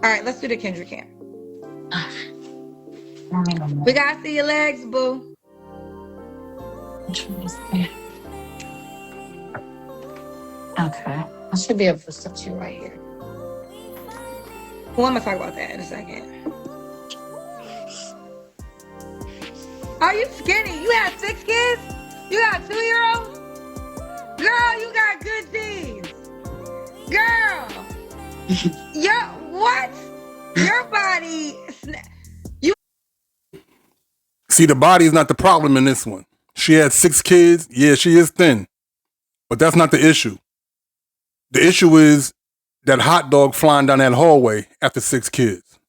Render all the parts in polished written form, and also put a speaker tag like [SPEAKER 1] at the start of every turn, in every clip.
[SPEAKER 1] All right, let's do the Kendra cam.
[SPEAKER 2] I
[SPEAKER 1] We gotta see your legs, boo.
[SPEAKER 2] Okay. I should be able to set you right here.
[SPEAKER 1] Well, I'm gonna talk about that in a second. Are you skinny? You have 6 kids? You got a 2-year-old? Girl, you got good genes. Girl. What? Your body. You.
[SPEAKER 3] See, the body is not the problem in this one. She had 6 kids. Yeah, she is thin, but that's not the issue. The issue is that hot dog flying down that hallway after 6 kids.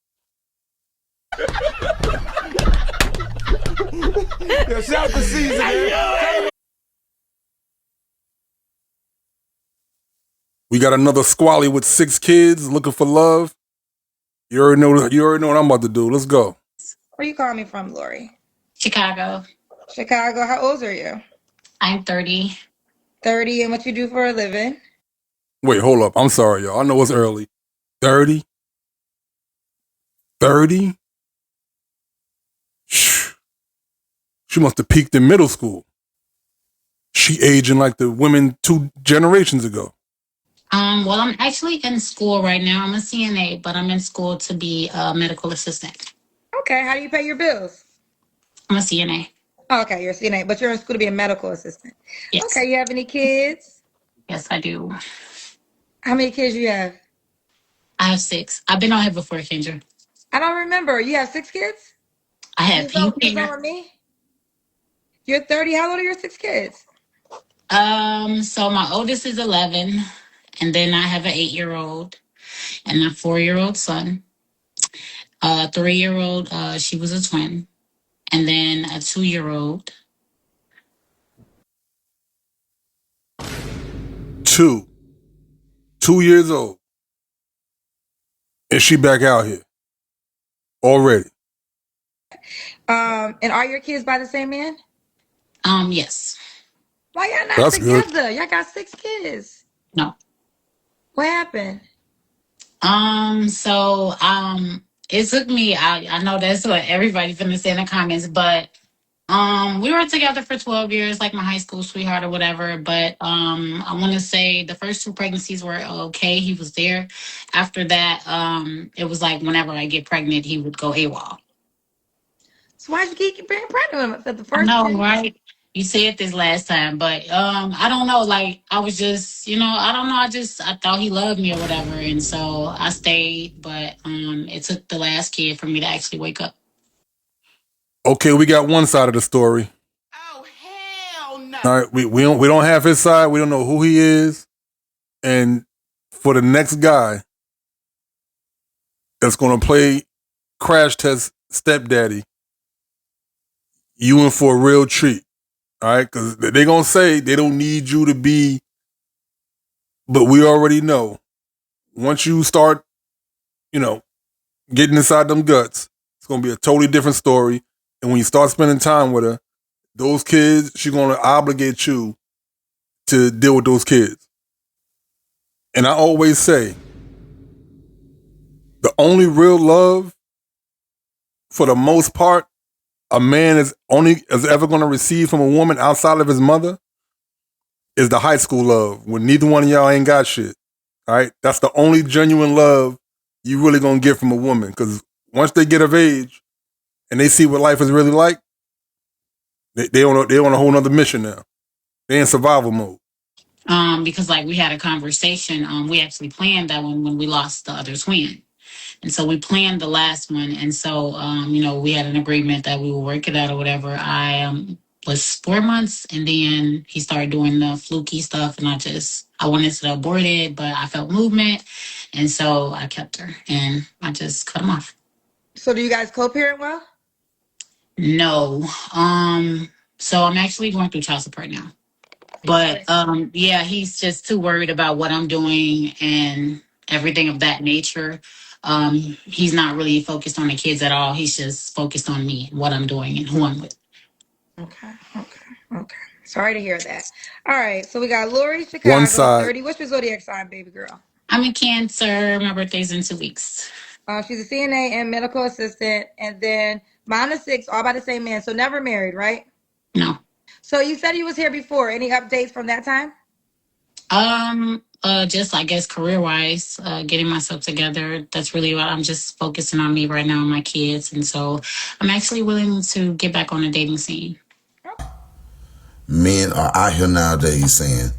[SPEAKER 4] Yo, shout to Caesar, man.
[SPEAKER 3] We got another squally with 6 kids looking for love. You already know. You already know what I'm about to do. Let's go.
[SPEAKER 1] Where you calling me from, Lori?
[SPEAKER 2] Chicago.
[SPEAKER 1] Chicago. How old are you?
[SPEAKER 2] I'm 30.
[SPEAKER 1] 30, and what you do for a living?
[SPEAKER 3] Wait, hold up. I'm sorry, y'all. I know it's early. 30? 30? Shh. She must have peaked in middle school. She aging like the women 2 generations ago.
[SPEAKER 2] Well, I'm actually in school right now. I'm a CNA, but I'm in school to be a medical assistant.
[SPEAKER 1] Okay, how do you pay your bills?
[SPEAKER 2] I'm a CNA.
[SPEAKER 1] Oh, okay, you're a CNA, but you're in school to be a medical assistant.
[SPEAKER 2] Yes.
[SPEAKER 1] Okay, you have any kids?
[SPEAKER 2] Yes, I do.
[SPEAKER 1] How many kids you have?
[SPEAKER 2] I have 6. I've been on here before, Kendra.
[SPEAKER 1] I don't remember. You have 6 kids?
[SPEAKER 2] I
[SPEAKER 1] You
[SPEAKER 2] have
[SPEAKER 1] was on,
[SPEAKER 2] pink
[SPEAKER 1] you was on
[SPEAKER 2] hair.
[SPEAKER 1] with me? You're 30. How old are your 6 kids?
[SPEAKER 2] So my oldest is 11, and then I have an 8-year-old and a 4-year-old son. 3-year-old, she was a twin, and then a 2-year-old.
[SPEAKER 3] 2. 2 years old. And she back out here. Already.
[SPEAKER 1] And are your kids by the same man?
[SPEAKER 2] Yes.
[SPEAKER 1] Why y'all not
[SPEAKER 3] That's good.
[SPEAKER 1] together? Y'all got 6 kids.
[SPEAKER 2] No.
[SPEAKER 1] What happened?
[SPEAKER 2] It took me. I know that's what everybody's gonna say in the comments, but we were together for 12 years, like my high school sweetheart or whatever. But I want to say the first 2 pregnancies were okay. He was there. After that, it was like whenever I get pregnant, he would go AWOL.
[SPEAKER 1] So why'd you keep being pregnant with him at the
[SPEAKER 2] I
[SPEAKER 1] first
[SPEAKER 2] know,
[SPEAKER 1] 2?
[SPEAKER 2] right? You said this last time, but I don't know. Like I was just, I don't know. I thought he loved me or whatever, and so I stayed. But it took the last kid for me to actually wake up.
[SPEAKER 3] Okay, we got one side of the story.
[SPEAKER 4] Oh, hell no.
[SPEAKER 3] All right, we don't have his side. We don't know who he is. And for the next guy that's gonna play crash test stepdaddy, you in for a real treat. All right, because they're gonna say they don't need you to be, but we already know once you start, you know, getting inside them guts, it's gonna be a totally different story. And when you start spending time with her, those kids, she's gonna obligate you to deal with those kids. And I always say, the only real love, for the most part, a man is ever gonna receive from a woman outside of his mother is the high school love when neither one of y'all ain't got shit. All right, that's the only genuine love you really gonna get from a woman. Because once they get of age and they see what life is really like, they on a whole nother mission now. They in survival mode.
[SPEAKER 2] Because like we had a conversation. We actually planned that one when we lost the other twin. And so we planned the last one. And so, we had an agreement that we would work it out or whatever. I was 4 months and then he started doing the fluky stuff. And I wanted to abort it, but I felt movement. And so I kept her and I just cut him off.
[SPEAKER 1] So do you guys co-parent well?
[SPEAKER 2] No. So I'm actually going through child support now. But yeah, he's just too worried about what I'm doing and everything of that nature. He's not really focused on the kids at all. He's just focused on me, what I'm doing, and who I'm with.
[SPEAKER 1] Okay. Sorry to hear that. All right, so we got Lori,
[SPEAKER 3] One
[SPEAKER 1] Chicago,
[SPEAKER 3] side,
[SPEAKER 1] 30. What's your zodiac sign, baby girl?
[SPEAKER 2] I'm in Cancer. My birthday's in 2 weeks.
[SPEAKER 1] She's a CNA and medical assistant. And then mine is 6, all by the same man. So never married, right?
[SPEAKER 2] No.
[SPEAKER 1] So you said he was here before. Any updates from that time?
[SPEAKER 2] Just I guess career wise, getting myself together. That's really what I'm just focusing on me right now and my kids. And so I'm actually willing to get back on the dating scene.
[SPEAKER 5] Men are out here nowadays saying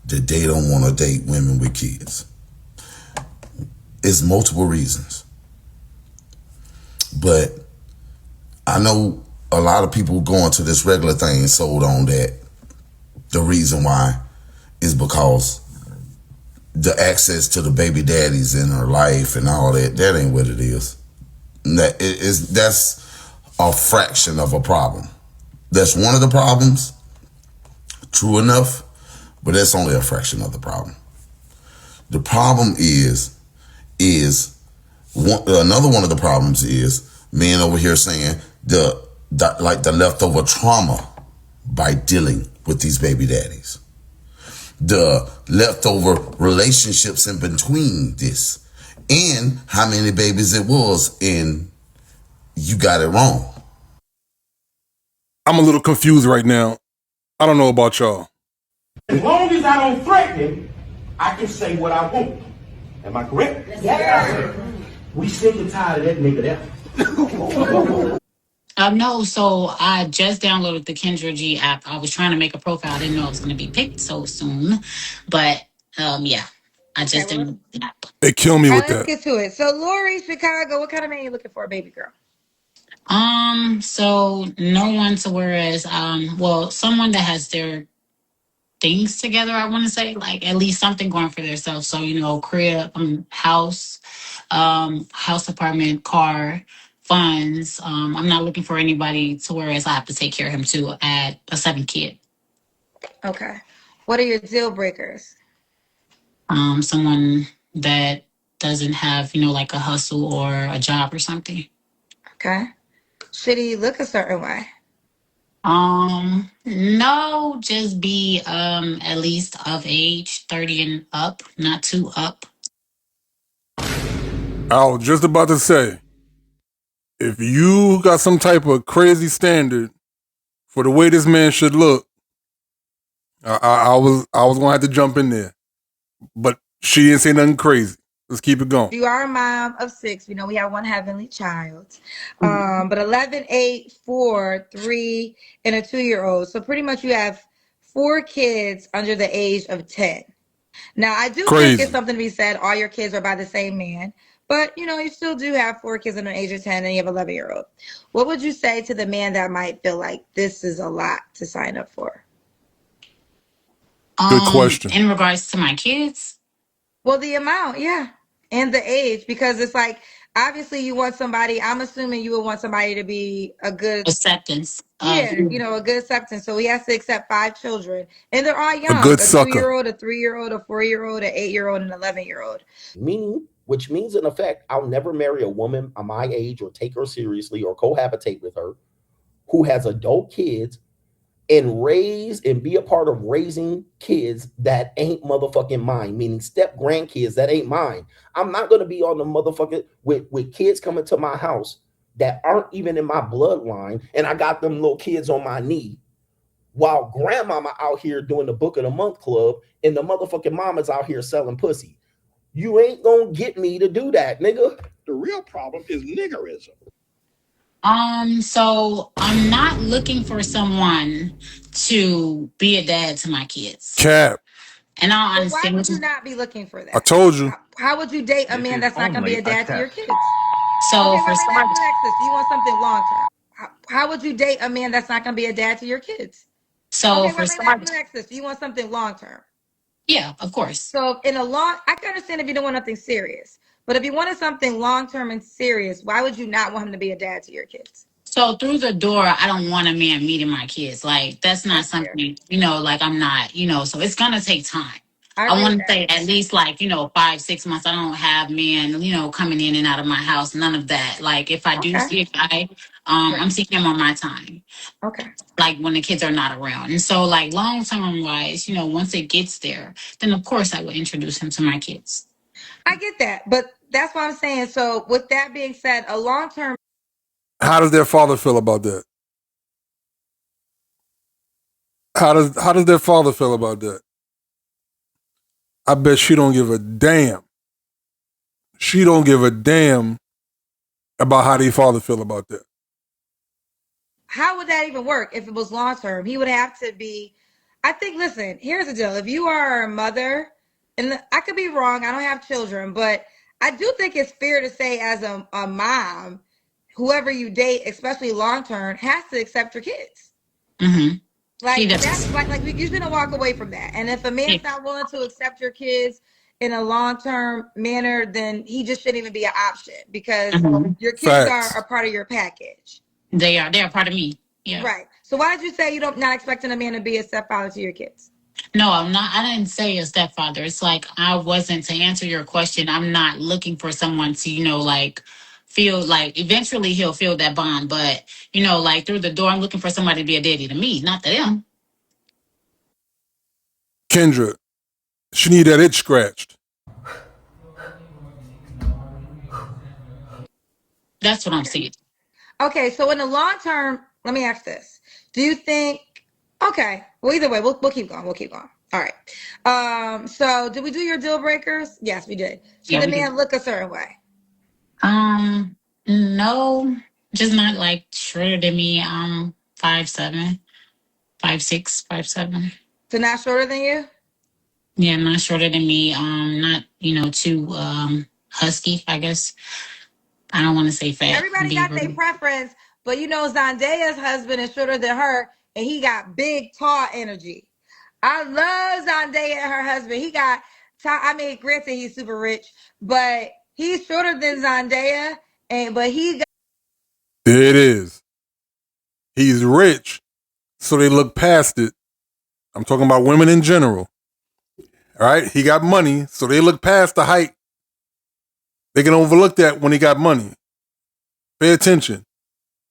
[SPEAKER 5] that they don't want to date women with kids. It's multiple reasons. But I know a lot of people going to this regular thing sold on that the reason why is because the access to the baby daddies in her life and all that, that ain't what it is. That's a fraction of a problem. That's one of the problems, true enough, but that's only a fraction of the problem. The problem is another one of the problems is men over here saying the leftover trauma by dealing with these baby daddies. The leftover relationships in between this and how many babies it was, and you got it wrong.
[SPEAKER 3] I'm a little confused right now. I don't know about y'all.
[SPEAKER 4] As long as I don't threaten him, I can say what I want. Am I correct? Yes. We sick and tired of that nigga there.
[SPEAKER 2] No, so I just downloaded the Kendra G app. I was trying to make a profile. I didn't know it was going to be picked so soon. But yeah, I just downloaded the app.
[SPEAKER 3] They kill me
[SPEAKER 1] All
[SPEAKER 3] with
[SPEAKER 1] right, let's
[SPEAKER 3] that.
[SPEAKER 1] get to it. So Lori, Chicago, what kind of man are you looking for, baby girl?
[SPEAKER 2] So no one to whereas, well, someone that has their things together, I want to say, like at least something going for themselves. So, crib, house, house, apartment, car, funds. I'm not looking for anybody to whereas I have to take care of him to add a 7th kid.
[SPEAKER 1] Okay. What are your deal breakers?
[SPEAKER 2] Someone that doesn't have, like a hustle or a job or something.
[SPEAKER 1] Okay. Should he look a certain way?
[SPEAKER 2] No, just be at least of age, 30 and up, not too up.
[SPEAKER 3] I was just about to say, if you got some type of crazy standard for the way this man should look, I was gonna have to jump in there. But she didn't say nothing crazy. Let's keep it going.
[SPEAKER 1] You are a mom of 6. We know we have one heavenly child. But 11, 8, 4, 3, and a 2-year-old. So pretty much you have 4 kids under the age of 10. Now, I do think it's something to be said. All your kids are by the same man. But, you still do have 4 kids under the age of 10 and you have an 11-year-old. What would you say to the man that might feel like this is a lot to sign up for?
[SPEAKER 3] Good question.
[SPEAKER 2] In regards to my kids?
[SPEAKER 1] Well, the amount, yeah. And the age, because it's like, obviously you want somebody, I'm assuming you would want somebody to be a good
[SPEAKER 2] acceptance.
[SPEAKER 1] Yeah, a good acceptance. So he has to accept 5 children. And they're all young.
[SPEAKER 3] A good
[SPEAKER 1] a
[SPEAKER 3] sucker.
[SPEAKER 1] 2-year-old, a 3-year-old, a 4-year-old, an 8-year-old, and an 11-year-old.
[SPEAKER 6] Which means in effect, I'll never marry a woman of my age or take her seriously or cohabitate with her who has adult kids and raise and be a part of raising kids that ain't motherfucking mine, meaning step grandkids that ain't mine. I'm not going to be on the motherfucking with kids coming to my house that aren't even in my bloodline, and I got them little kids on my knee while grandmama out here doing the book of the month club and the motherfucking mama's out here selling pussy. You ain't gonna get me to do that, nigga.
[SPEAKER 4] The real problem is niggerism.
[SPEAKER 2] So I'm not looking for someone to be a dad to my kids.
[SPEAKER 3] Cap.
[SPEAKER 2] And I'll
[SPEAKER 1] But why would you not be looking for that?
[SPEAKER 3] I told you.
[SPEAKER 1] How would you date a man that's not going to be a dad to your kids?
[SPEAKER 2] So
[SPEAKER 1] Okay,
[SPEAKER 2] for
[SPEAKER 1] let me ask this. Do you want something long term? How would you date a man that's not going to be a dad to your kids?
[SPEAKER 2] So
[SPEAKER 1] okay,
[SPEAKER 2] for
[SPEAKER 1] let me ask this. Do you want something long term?
[SPEAKER 2] Yeah, of course.
[SPEAKER 1] So I can understand if you don't want nothing serious, but if you wanted something long term and serious, why would you not want him to be a dad to your kids?
[SPEAKER 2] So through the door, I don't want a man meeting my kids. Like that's not something, like I'm not, so it's gonna take time. I want to say at least 5, 6 months. I don't have men, coming in and out of my house. None of that. Like if I do see a guy, I'm seeing him on my time.
[SPEAKER 1] Okay.
[SPEAKER 2] Like when the kids are not around. And so like long term wise, once it gets there, then of course I would introduce him to my kids.
[SPEAKER 1] I get that. But That's what I'm saying. So with that being said, a long-term.
[SPEAKER 3] How does their father feel about that? How does their father feel about that? I bet she don't give a damn. She don't give a damn about how their father feel about that.
[SPEAKER 1] How would that even work if it was long term? He would have to be. I think. Listen, here's the deal. If you are a mother, and I could be wrong, I don't have children, but I do think it's fair to say, as a mom, whoever you date, especially long term, has to accept your kids.
[SPEAKER 2] Mm-hmm. He
[SPEAKER 1] Like
[SPEAKER 2] does.
[SPEAKER 1] that's like you shouldn't walk away from that. And if a man's not willing to accept your kids in a long term manner, then he just shouldn't even be an option because
[SPEAKER 2] Mhm.
[SPEAKER 1] your kids are
[SPEAKER 3] Facts.
[SPEAKER 1] a part of your package.
[SPEAKER 2] They are part of me. Yeah.
[SPEAKER 1] Right. So why did you say you don't not expecting a man to be a stepfather to your kids?
[SPEAKER 2] No, I'm not. I didn't say a stepfather. It's like I wasn't, to answer your question, I'm not looking for someone to, like feel like eventually he'll feel that bond. But, like through the door, I'm looking for somebody to be a daddy to me, not to them.
[SPEAKER 3] Kendra, she need that itch scratched.
[SPEAKER 2] That's what I'm saying.
[SPEAKER 1] Okay, so in the long term, let me ask this: do you think? Okay, well, either way, we'll keep going. We'll keep going. All right. So did we do your deal breakers? Yes, we did. Should
[SPEAKER 2] Yeah,
[SPEAKER 1] the
[SPEAKER 2] we do.
[SPEAKER 1] man look a certain way?
[SPEAKER 2] No, just not like shorter than me. 5'7", 5'6", 5'7".
[SPEAKER 1] So not shorter than you?
[SPEAKER 2] Yeah, not shorter than me. Not too husky. I guess I don't want to say fat and
[SPEAKER 1] Everybody
[SPEAKER 2] be
[SPEAKER 1] got their
[SPEAKER 2] rude.
[SPEAKER 1] preference, but Zendaya's husband is shorter than her, and he got big, tall energy. I love Zendaya and her husband. He got, I mean, granted he's super rich, but he's shorter than Zendaya, but he got.
[SPEAKER 3] There it is. He's rich, so they look past it. I'm talking about women in general. All right? He got money, so they look past the height. They can overlook that when he got money. Pay attention.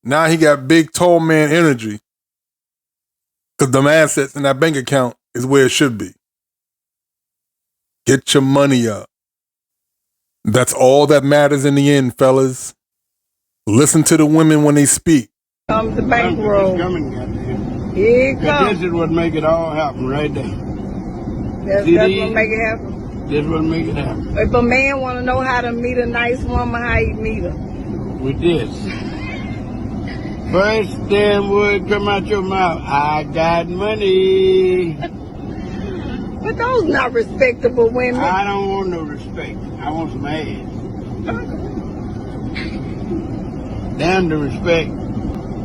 [SPEAKER 3] Now he got big, tall man energy because them assets in that bank account is where it should be. Get your money up. That's all that matters in the end, fellas. Listen to the women when they speak.
[SPEAKER 7] Comes the bankroll. Here it comes.
[SPEAKER 8] This is what make it all happen right there.
[SPEAKER 7] That's what make it happen.
[SPEAKER 8] This what make it happen.
[SPEAKER 7] If a man want to know how to meet a nice woman, how you meet her?
[SPEAKER 8] With this. First damn word come out your mouth. I got money.
[SPEAKER 7] But those not respectable women.
[SPEAKER 8] I don't want no respect. I want some ass. Damn the respect.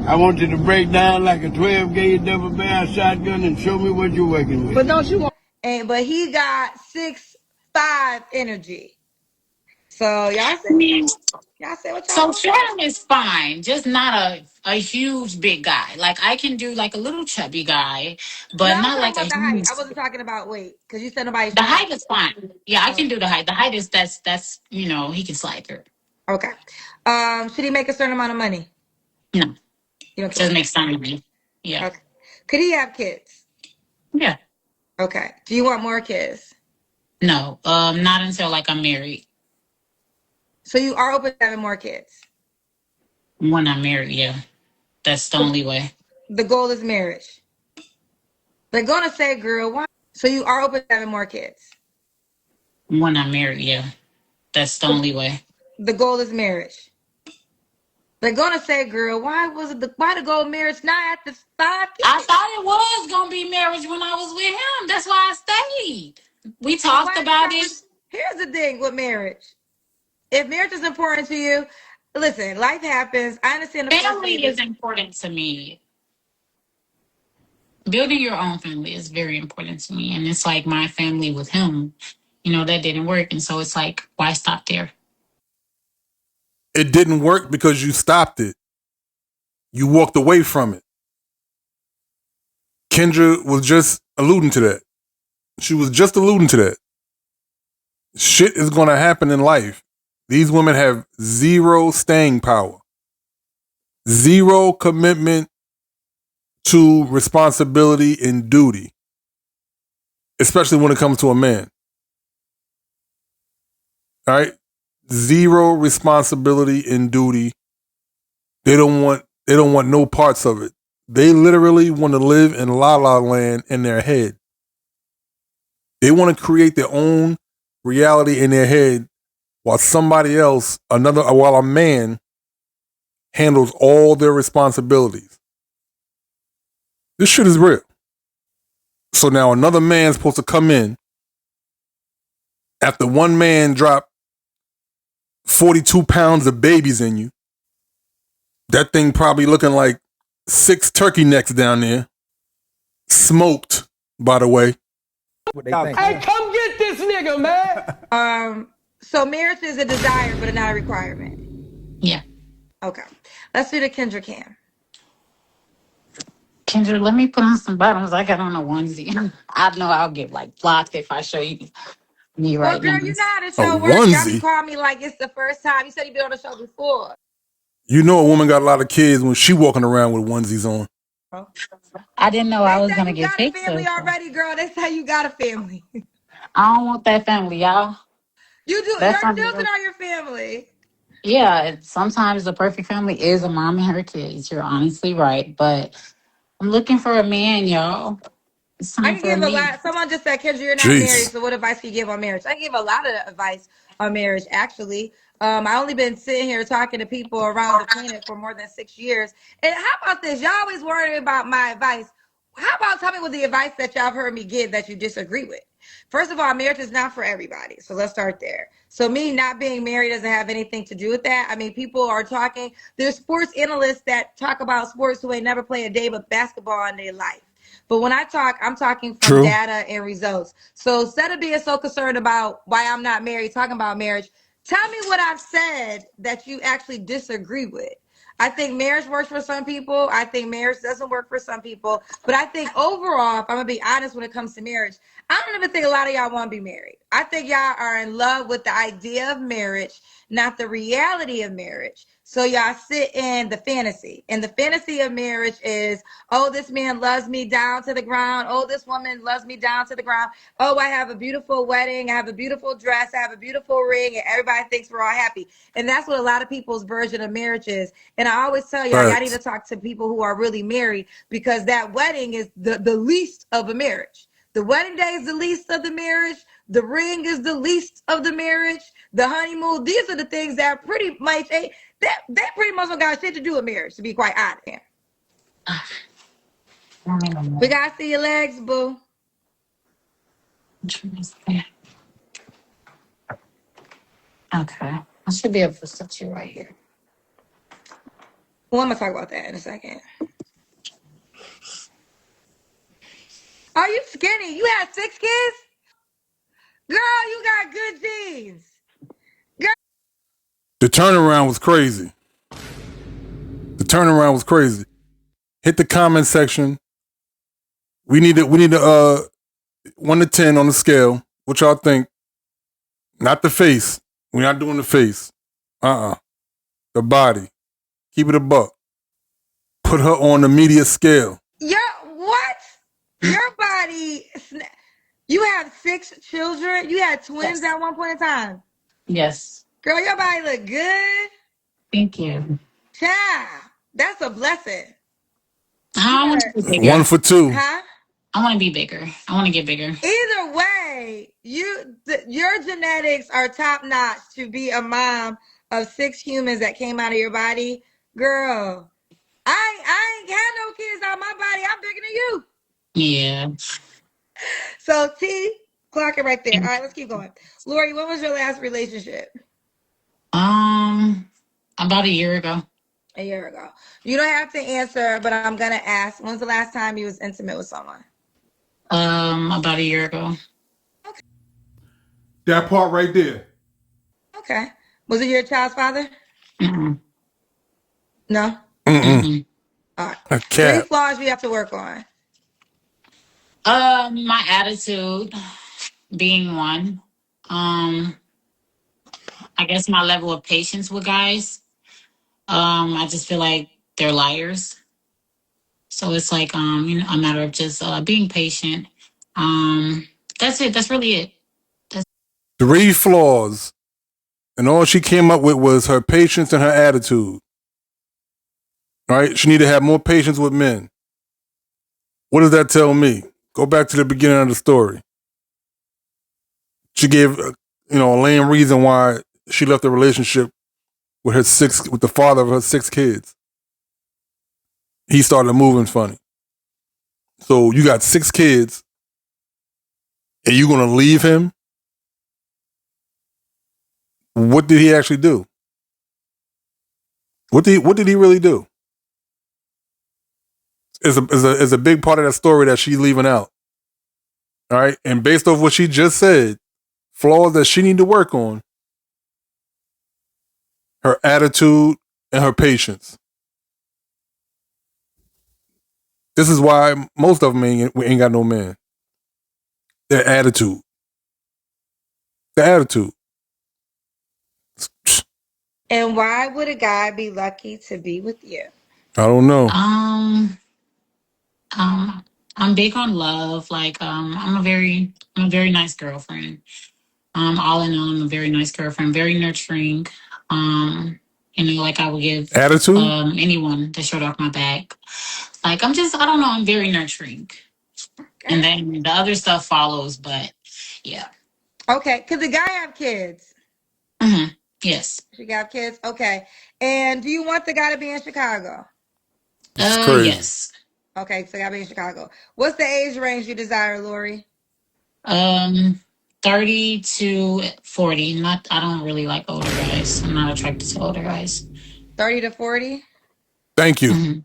[SPEAKER 8] I want you to break down like a 12-gauge double barrel shotgun and show me what you're working with.
[SPEAKER 7] But don't you want?
[SPEAKER 1] But he got 6'5" energy. So y'all
[SPEAKER 2] I mean,
[SPEAKER 1] say what y'all
[SPEAKER 2] so
[SPEAKER 1] want.
[SPEAKER 2] short is fine, just not a huge big guy. Like I can do like a little chubby guy,
[SPEAKER 1] No,
[SPEAKER 2] but
[SPEAKER 1] I was
[SPEAKER 2] not
[SPEAKER 1] talking
[SPEAKER 2] like a
[SPEAKER 1] about the height.
[SPEAKER 2] huge.
[SPEAKER 1] I wasn't talking about weight because you said nobody's
[SPEAKER 2] The
[SPEAKER 1] short.
[SPEAKER 2] height is fine. Yeah, I
[SPEAKER 1] Oh,
[SPEAKER 2] can do the height. The height is that's he can slide through.
[SPEAKER 1] okay. Should he make a certain amount of money?
[SPEAKER 2] No,
[SPEAKER 1] You don't care.
[SPEAKER 2] just make sense to me. Yeah,
[SPEAKER 1] Okay. Could he have kids?
[SPEAKER 2] yeah.
[SPEAKER 1] Okay. Do you want more kids?
[SPEAKER 2] No, not until like I'm married.
[SPEAKER 1] So you are open to having more kids?
[SPEAKER 2] When I'm married, yeah, that's the only way.
[SPEAKER 1] The goal is marriage. They're gonna say, girl, why? So you are open to having more kids?
[SPEAKER 2] When I'm married, yeah, that's the only way.
[SPEAKER 1] The goal is marriage. They're gonna say, girl, why the goal of marriage not at the 5
[SPEAKER 2] I
[SPEAKER 1] kids?
[SPEAKER 2] thought it was gonna be marriage when I was with him. That's why I stayed. We
[SPEAKER 1] So
[SPEAKER 2] talked
[SPEAKER 1] why is it
[SPEAKER 2] about
[SPEAKER 1] not?
[SPEAKER 2] it.
[SPEAKER 1] Here's the thing with marriage. If marriage is important to you, listen, life happens. I understand the
[SPEAKER 2] Family
[SPEAKER 1] frustrated.
[SPEAKER 2] is important to me. Building your own family is very important to me. And it's like my family with him, that didn't work. And so it's like, why stop there?
[SPEAKER 3] It didn't work because you stopped it. You walked away from it. Kendra was just alluding to that. She was just alluding to that. Shit is going to happen in life. These women have zero staying power, zero commitment to responsibility and duty, especially when it comes to a man. All right? zero responsibility and duty. They don't want no parts of it. They literally want to live in la la land in their head. They want to create their own reality in their head while somebody else, while a man handles all their responsibilities. This shit is real. So now another man's supposed to come in after one man dropped 42 pounds of babies in you. That thing probably looking like 6 turkey necks down there. Smoked, by the way.
[SPEAKER 7] Hey, come get this nigga, man.
[SPEAKER 1] So marriage is a desire, but not a requirement.
[SPEAKER 2] Yeah.
[SPEAKER 1] Okay. Let's do the Kendra Cam.
[SPEAKER 2] Kendra, let me put on some bottoms. I got on a onesie. I know I'll get like blocked if I show you me
[SPEAKER 1] Well,
[SPEAKER 2] right
[SPEAKER 1] girl,
[SPEAKER 2] now.
[SPEAKER 1] you know how the
[SPEAKER 3] A
[SPEAKER 1] show works. Y'all be
[SPEAKER 3] onesie?
[SPEAKER 1] calling me like it's the first time. You said you've been on the show before.
[SPEAKER 3] You know a woman got a lot of kids when she walking around with onesies on.
[SPEAKER 2] I didn't know I
[SPEAKER 1] They
[SPEAKER 2] was
[SPEAKER 1] say
[SPEAKER 2] gonna
[SPEAKER 1] you
[SPEAKER 2] get
[SPEAKER 1] got a
[SPEAKER 2] pictures.
[SPEAKER 1] family already, girl. They say you got a family.
[SPEAKER 2] I don't want that family, y'all.
[SPEAKER 1] You do.
[SPEAKER 2] That's
[SPEAKER 1] Your
[SPEAKER 2] something.
[SPEAKER 1] children are your family.
[SPEAKER 2] Yeah, sometimes the perfect family is a mom and her kids. You're honestly right, but I'm looking for a man, y'all. It's
[SPEAKER 1] I
[SPEAKER 2] time
[SPEAKER 1] can
[SPEAKER 2] for
[SPEAKER 1] give a
[SPEAKER 2] me.
[SPEAKER 1] lot. Someone just said, Kendra, you're not married.
[SPEAKER 3] Jeez.
[SPEAKER 1] So what advice can you give on marriage? I can give a lot of advice on marriage, actually. I only been sitting here talking to people around the planet for more than 6 years. And how about this? Y'all always worry about my advice. How about tell me what the advice that y'all have heard me give that you disagree with? First of all, marriage is not for everybody. So let's start there. So me not being married doesn't have anything to do with that. I mean, people are talking. There's sports analysts that talk about sports who ain't never played a day of basketball in their life. But when I talk, I'm talking from
[SPEAKER 3] True.
[SPEAKER 1] data and results. So instead of being so concerned about why I'm not married, talking about marriage, tell me what I've said that you actually disagree with. I think marriage works for some people. I think marriage doesn't work for some people. But I think overall, if I'm going to be honest when it comes to marriage, I don't even think a lot of y'all want to be married. I think y'all are in love with the idea of marriage, not the reality of marriage. So y'all sit in the fantasy. And the fantasy of marriage is, oh, this man loves me down to the ground. Oh, this woman loves me down to the ground. Oh, I have a beautiful wedding. I have a beautiful dress. I have a beautiful ring. And everybody thinks we're all happy. And that's what a lot of people's version of marriage is. And I always tell y'all need to
[SPEAKER 3] Facts.
[SPEAKER 1] talk to people who are really married, because that wedding is the least of a marriage. The wedding day is the least of the marriage. The ring is the least of the marriage. The honeymoon. These are the things that pretty much that pretty much don't got shit to do with marriage, to be quite honest. We gotta see your legs, boo.
[SPEAKER 2] Okay. I should be able to set you right here.
[SPEAKER 1] Well, I'm gonna talk about that in a second. Are you skinny? You had 6 kids? Girl, you got good genes.
[SPEAKER 3] The turnaround was crazy. The turnaround was crazy. Hit the comment section. We need to 1 to 10 on the scale. What y'all think? Not the face. We're not doing the face. The body. Keep it a buck. Put her on the media scale.
[SPEAKER 1] What? Your body. You have 6 children. You had twins at one point in time.
[SPEAKER 2] Yes.
[SPEAKER 1] Girl, your body look good.
[SPEAKER 2] Thank you.
[SPEAKER 1] Child, that's a blessing.
[SPEAKER 2] I want to be bigger.
[SPEAKER 3] 1 for 2.
[SPEAKER 1] Huh?
[SPEAKER 2] I want to be bigger. I want to get bigger.
[SPEAKER 1] Either way, your genetics are top notch to be a mom of 6 humans that came out of your body. Girl, I ain't had no kids out of my body. I'm bigger than you.
[SPEAKER 2] Yeah.
[SPEAKER 1] So T, clock it right there. All right, let's keep going. Lori, when was your last relationship?
[SPEAKER 2] About a year ago.
[SPEAKER 1] A year ago. You don't have to answer, but I'm gonna ask. When's the last time you was intimate with someone?
[SPEAKER 2] About a year ago.
[SPEAKER 1] Okay.
[SPEAKER 3] That part right there.
[SPEAKER 1] Okay. Was it your child's father?
[SPEAKER 2] Mm-mm.
[SPEAKER 1] No.
[SPEAKER 2] Mm-mm.
[SPEAKER 1] All right.
[SPEAKER 3] A
[SPEAKER 1] 3
[SPEAKER 3] cat.
[SPEAKER 1] flaws you have to work on.
[SPEAKER 2] My attitude being one. I guess my level of patience with guys. I just feel like they're liars. So it's like a matter of just being patient. That's it. That's really it.
[SPEAKER 3] 3 flaws And all she came up with was her patience and her attitude. Right? She needed to have more patience with men. What does that tell me? Go back to the beginning of the story. She gave, a lame reason why she left the relationship with the father of her 6 kids. He started moving funny. So you got 6 kids, and you're gonna leave him? What did he actually do? What did he really do? Is a big part of that story that she's leaving out. All right, and based off what she just said, flaws that she need to work on: her attitude and her patience. This is why most of them ain't got no man. Their attitude. The attitude.
[SPEAKER 1] And why would a guy be lucky to be with you?
[SPEAKER 3] I don't know.
[SPEAKER 2] I'm big on love. Like, I'm a very nice girlfriend. All in all, I'm a very nice girlfriend, very nurturing. Like I would give
[SPEAKER 3] Attitude?
[SPEAKER 2] anyone that showed off my back. Like, I don't know, I'm very nurturing.
[SPEAKER 1] Okay.
[SPEAKER 2] And then the other stuff follows, but yeah.
[SPEAKER 1] Okay, could the guy have kids?
[SPEAKER 2] Mm-hmm. Yes.
[SPEAKER 1] She got kids? Okay. And do you want the guy to be in Chicago?
[SPEAKER 3] It's crazy.
[SPEAKER 2] Yes.
[SPEAKER 1] Okay, so gotta be in Chicago. What's the age range you desire, Lori?
[SPEAKER 2] 30 to 40. I don't really like older guys. I'm not attracted to older guys.
[SPEAKER 1] 30 to 40?
[SPEAKER 3] Thank you.
[SPEAKER 2] Mm-hmm.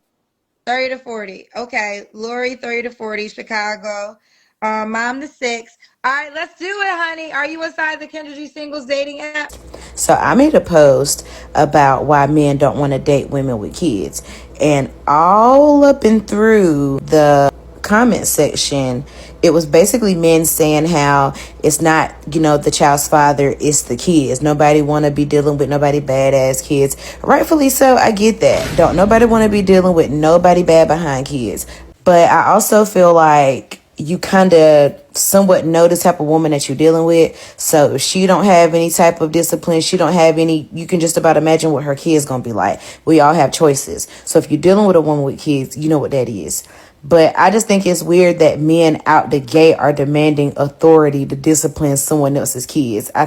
[SPEAKER 1] 30 to 40. Okay, Lori, 30 to 40, Chicago. Mom to 6. All right, let's do it, honey. Are you inside the Kendra G Singles dating app?
[SPEAKER 9] So I made a post about why men don't want to date women with kids. And all up and through the comment section, it was basically men saying how it's not, the child's father, it's the kids. Nobody want to be dealing with nobody badass kids. Rightfully so, I get that. Don't nobody want to be dealing with nobody bad behind kids. But I also feel like you kind of somewhat know the type of woman that you're dealing with. So if she don't have any type of discipline, she don't have any, you can just about imagine what her kids gonna be like. We all have choices. So if you're dealing with a woman with kids, you know what that is. But I just think it's weird that men out the gate are demanding authority to discipline someone else's kids. I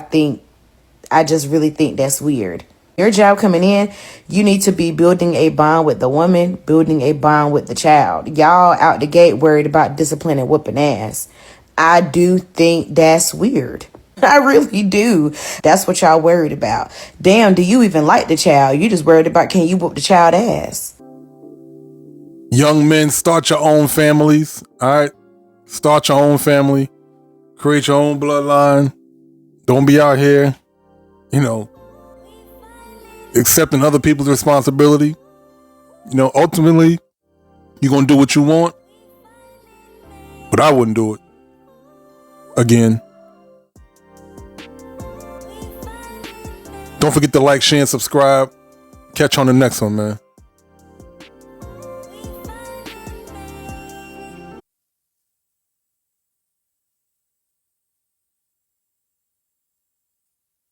[SPEAKER 9] just really think that's weird. Your job coming in, you need to be building a bond with the woman, building a bond with the child. Y'all out the gate worried about discipline and whooping ass. I do think that's weird. I really do. That's what y'all worried about. Damn, do you even like the child? You just worried about can you whoop the child ass?
[SPEAKER 3] Young men, start your own families. All right? Start your own family. Create your own bloodline. Don't be out here, accepting other people's responsibility. Ultimately, you're going to do what you want. But I wouldn't do it. Again. Don't forget to like, share, and subscribe. Catch you on the next one, man.